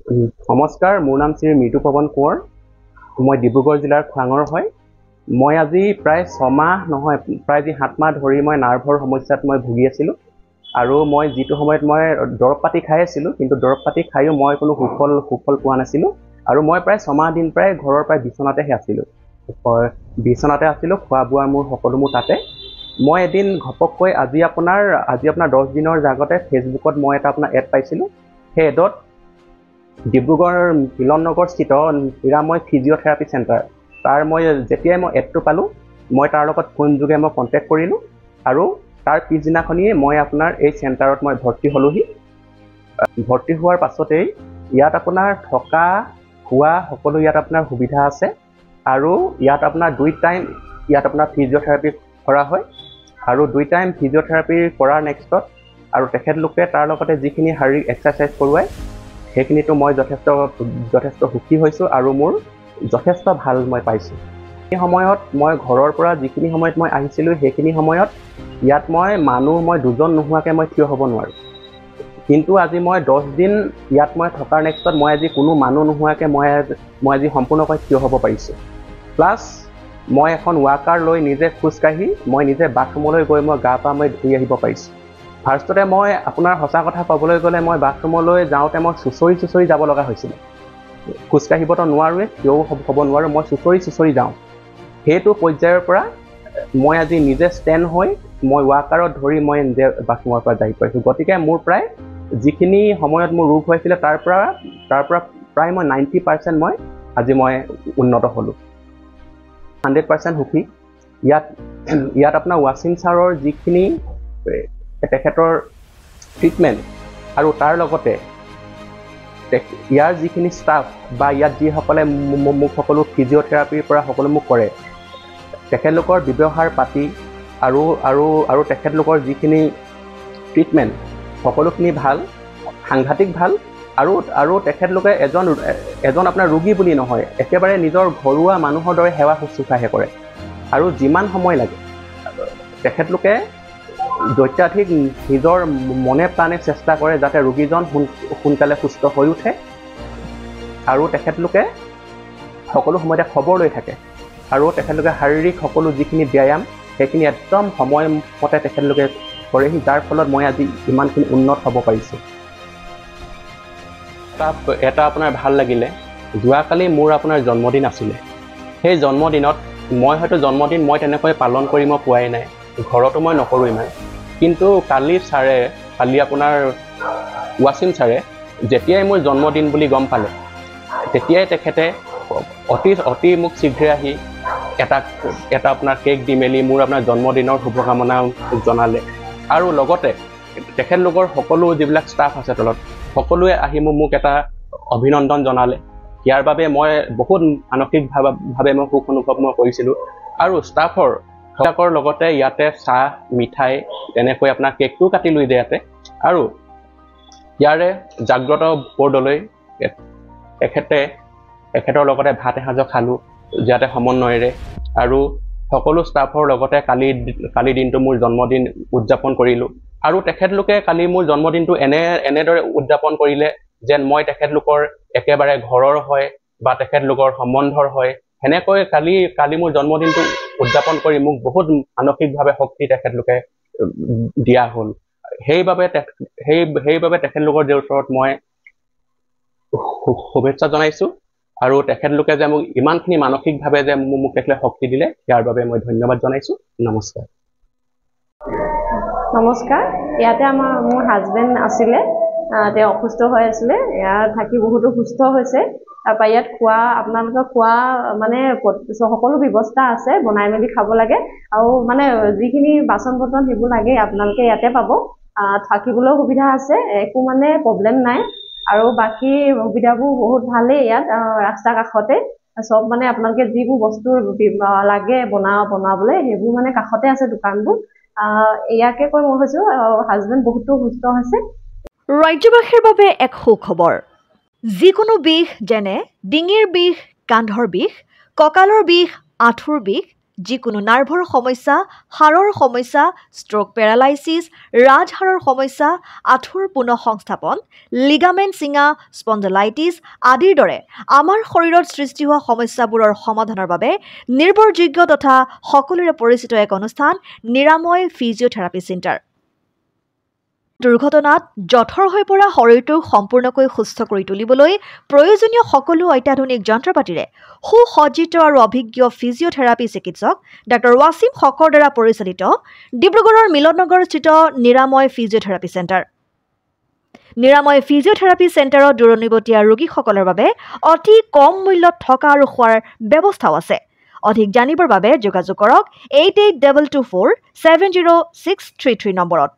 নমস্কাৰ, মোৰ নাম শ্ৰী মৃদু পৱন কোঁৱৰ। মই ডিব্ৰুগড় জিলাৰ খোৱাঙৰ হয়। মই আজি প্ৰায় 6 মাহ নহয়, প্ৰায় 7 মাহ ধৰি মই নাৰ্ভৰ সমস্যাত মই ভুগি আছিলোঁ। আৰু মই যিটো সময়ত মই দৰৱ পাতি খাই আছিলোঁ, কিন্তু দৰৱ পাতি খায়ো মই কোনো সুফল পোৱা নাছিলোঁ। আৰু মই প্ৰায় 6 মাহ দিন প্ৰায় ঘৰৰ প্ৰায় বিচনাতেহে আছিলোঁ। বিচনাতে আছিলোঁ, খোৱা বোৱা মোৰ সকলো মোৰ তাতে। মই এদিন ঘপককৈ আজি আপোনাৰ 10 দিনৰ আগতে ফেচবুকত মই এটা আপোনাৰ এড পাইছিলোঁ। সেই এডত ডিব্ৰুগড় মিলন নগৰ স্থিত নিৰাময় ফিজিঅ'থেৰাপি চেণ্টাৰ, তাৰ মই যেতিয়াই মই এডটো পালোঁ, মই তাৰ লগত ফোন যোগে মই কণ্টেক্ট কৰিলোঁ। আৰু তাৰ পিছদিনাখনিয়ে মই আপোনাৰ এই চেণ্টাৰত মই ভৰ্তি হ'লোহি। ভৰ্তি হোৱাৰ পাছতেই ইয়াত আপোনাৰ থকা খোৱা সকলো ইয়াত আপোনাৰ সুবিধা আছে। আৰু ইয়াত আপোনাৰ 2 টাইম ইয়াত আপোনাৰ ফিজিঅ'থেৰাপি কৰা হয়। আৰু 2 টাইম ফিজিঅ'থেৰাপি কৰাৰ নেক্সটত আৰু তেখেতলোকে তাৰ লগতে যিখিনি শাৰীৰিক এক্সাৰচাইজ কৰোৱায়, সেইখিনিতো মই যথেষ্ট সুখী হৈছোঁ আৰু মোৰ যথেষ্ট ভাল মই পাইছোঁ। সেই সময়ত মই ঘৰৰ পৰা যিখিনি সময়ত মই আহিছিলোঁ, সেইখিনি সময়ত ইয়াত মই 2জন নোহোৱাকৈ মই থিয় হ'ব নোৱাৰোঁ। কিন্তু আজি মই 10 দিন ইয়াত মই থকাৰ নেক্সটত মই আজি কোনো মানুহ নোহোৱাকৈ মই আজি সম্পূৰ্ণকৈ থিয় হ'ব পাৰিছোঁ। প্লাছ মই এখন ৱাকাৰ লৈ নিজে খোজকাঢ়ি মই নিজে বাথৰুমলৈ গৈ মই গা পা মই ধুই আহিব পাৰিছোঁ। ফাৰ্ষ্টতে মই আপোনাৰ সঁচা কথা ক'বলৈ গ'লে মই বাথৰুমলৈ যাওঁতে মই চুঁচৰি যাব লগা হৈছিলে। খোজকাঢ়িবতো নোৱাৰোৱে, থিয়ও হ'ব নোৱাৰোঁ, মই চুঁচৰি যাওঁ। সেইটো পৰ্যায়ৰ পৰা মই আজি নিজে ষ্টেণ্ড হৈ মই ৱাকাৰত ধৰি মই নিজে বাথৰুমৰ পৰা যাই পাৰিছোঁ। গতিকে মোৰ প্ৰায় যিখিনি সময়ত মোৰ ৰোগ হৈছিলে তাৰ পৰা প্ৰায় মই 90% মই আজি মই উন্নত হ'লোঁ। 100% সুখী। ইয়াত আপোনাৰ ৱাচিম ছাৰৰ যিখিনি তেখেতৰ ট্ৰিটমেণ্ট আৰু তাৰ লগতে ইয়াৰ যিখিনি ষ্টাফ বা ইয়াত যিসকলে মোক সকলো ফিজিঅ'থেৰাপিৰ পৰা সকলো মোক কৰে, তেখেতলোকৰ ব্যৱহাৰ পাতি আৰু তেখেতলোকৰ যিখিনি ট্ৰিটমেণ্ট সকলোখিনি ভাল, সাংঘাতিক ভাল। আৰু তেখেতলোকে এজন আপোনাৰ ৰোগী বুলি নহয়, একেবাৰে নিজৰ ঘৰুৱা মানুহৰ দৰে সেৱা শুশ্ৰূষাহে কৰে। আৰু যিমান সময় লাগে তেখেতলোকে অত্যাধিক নিজৰ মনে প্ৰাণে চেষ্টা কৰে যাতে ৰোগীজন সোনকালে সুস্থ হৈ উঠে। আৰু তেখেতলোকে সকলো সময়তে খবৰ লৈ থাকে। আৰু তেখেতলোকে শাৰীৰিক সকলো যিখিনি ব্যায়াম, সেইখিনি একদম সময়মতে তেখেতলোকে কৰেহি, যাৰ ফলত মই আজি ইমানখিনি উন্নত হ'ব পাৰিছোঁ। এটা আপোনাৰ ভাল লাগিলে, যোৱাকালি মোৰ আপোনাৰ জন্মদিন আছিলে। সেই জন্মদিনত মই হয়তো মই তেনেকৈ পালন কৰি মই পোৱাই নাই, ঘৰতো মই নকৰোঁ ইমান। কিন্তু কালি আপোনাৰ ৱাচিম ছাৰে যেতিয়াই মোৰ জন্মদিন বুলি গম পালে, তেতিয়াই তেখেতে অতি মোক শীঘ্ৰে আহি এটা আপোনাৰ কেক দি মেলি মোৰ আপোনাৰ জন্মদিনৰ শুভকামনা জনালে। আৰু লগতে তেখেতলোকৰ সকলো যিবিলাক ষ্টাফ আছে তলত, সকলোৱে আহি মোক এটা অভিনন্দন জনালে। ইয়াৰ বাবে মই বহুত মানসিকভাৱে মই সুখ অনুভৱ মই কৰিছিলোঁ। আৰু ষ্টাফৰ লগতে ইয়াতে চাহ, মিঠাই তেনেকৈ আপোনাৰ কেকটোও কাটি লৈ দিয়ে ইয়াতে। আৰু ইয়াৰে জাগ্ৰত বৰ্ডলৈ তেখেতৰ লগতে ভাত এসাঁজো খালোঁ ইয়াতে সমন্বয়েৰে। আৰু সকলো ষ্টাফৰ লগতে কালি দিনটো মোৰ জন্মদিন উদযাপন কৰিলোঁ। আৰু তেখেতলোকে কালি মোৰ জন্মদিনটো এনেদৰে উদযাপন কৰিলে যেন মই তেখেতলোকৰ একেবাৰে ঘৰৰ হয় বা তেখেতলোকৰ সম্বন্ধৰ হয়। সেনেকৈ কালি মোৰ জন্মদিনটো উদযাপন কৰি মোক বহুত মানসিকভাৱে শক্তি তেখেতলোকে দিয়া হ'ল। সেইবাবে তেখেতলোকৰ ওচৰত মই শুভেচ্ছা জনাইছোঁ। আৰু তেখেতলোকে যে মোক ইমানখিনি মানসিকভাৱে যে মোক তেখেতলোকে শক্তি দিলে, ইয়াৰ বাবে মই ধন্যবাদ জনাইছোঁ। নমস্কাৰ। নমস্কাৰ। ইয়াতে মোৰ হাজবেণ্ড আছিলে, তেওঁ অসুস্থ হৈ আছিলে। ইয়াত থাকি বহুতো সুস্থ হৈছে। তাৰপৰা ইয়াত আপোনালোকৰ খোৱা মানে সকলো ব্যৱস্থা আছে, বনাই মেলি খাব লাগে। আৰু মানে যিখিনি বাচন বৰ্তন সেইবোৰ লাগে আপোনালোকে ইয়াতে পাব। থাকিবলৈও সুবিধা আছে, একো মানে প্ৰব্লেম নাই। আৰু বাকী সুবিধাবোৰ বহুত ভালেই ইয়াত, ৰাস্তাৰ কাষতে চব মানে আপোনালোকে যিবোৰ বস্তু লাগে বনাবলৈ সেইবোৰ মানে কাষতে আছে দোকানবোৰ। ইয়াকে কৈ মই কৈছোঁ হাজবেণ্ড বহুতো সুস্থ হৈছে। ৰাজ্যবাসীৰ বাবে এক সুখবৰ। যিকোনো বিষ যেনে ডিঙিৰ বিষ, কান্ধৰ বিষ, কঁকালৰ বিষ, আঁঠুৰ বিষ, যিকোনো নাৰ্ভৰ সমস্যা, হাড়ৰ সমস্যা, ষ্ট্ৰোক পেৰালাইচিছ, ৰাজহাড়ৰ সমস্যা, আঁঠুৰ পুনঃ সংস্থাপন, লিগামেণ্ট ছিঙা, স্পণ্ডলাইটিছ আদিৰ দৰে আমাৰ শৰীৰত সৃষ্টি হোৱা সমস্যাবোৰৰ সমাধানৰ বাবে নিৰ্ভৰযোগ্য তথা সকলোৰে পৰিচিত এক অনুষ্ঠান নিৰাময় ফিজিঅথেৰাপি চেণ্টাৰ। দুৰ্ঘটনাত জঠৰ হৈ পৰা শৰীৰটোক সম্পূৰ্ণকৈ সুস্থ কৰি তুলিবলৈ প্ৰয়োজনীয় সকলো অত্যাধুনিক যন্ত্ৰপাতিৰে সুসজ্জিত আৰু অভিজ্ঞ ফিজিঅথেৰাপি চিকিৎসক ডাক্তৰ ৱাছিম হকৰ দ্বাৰা পৰিচালিত ডিব্ৰুগড়ৰ মিলননগৰস্থিত নিৰাময় ফিজিঅথেৰাপি চেণ্টাৰ। নিৰাময় ফিজিঅথেৰাপি চেণ্টাৰত দূৰণিবতীয়া ৰোগীসকলৰ বাবে অতি কম মূল্যত থকা আৰু খোৱাৰ ব্যৱস্থাও আছে। অধিক জানিবৰ বাবে যোগাযোগ কৰক 8822470633 নম্বৰত।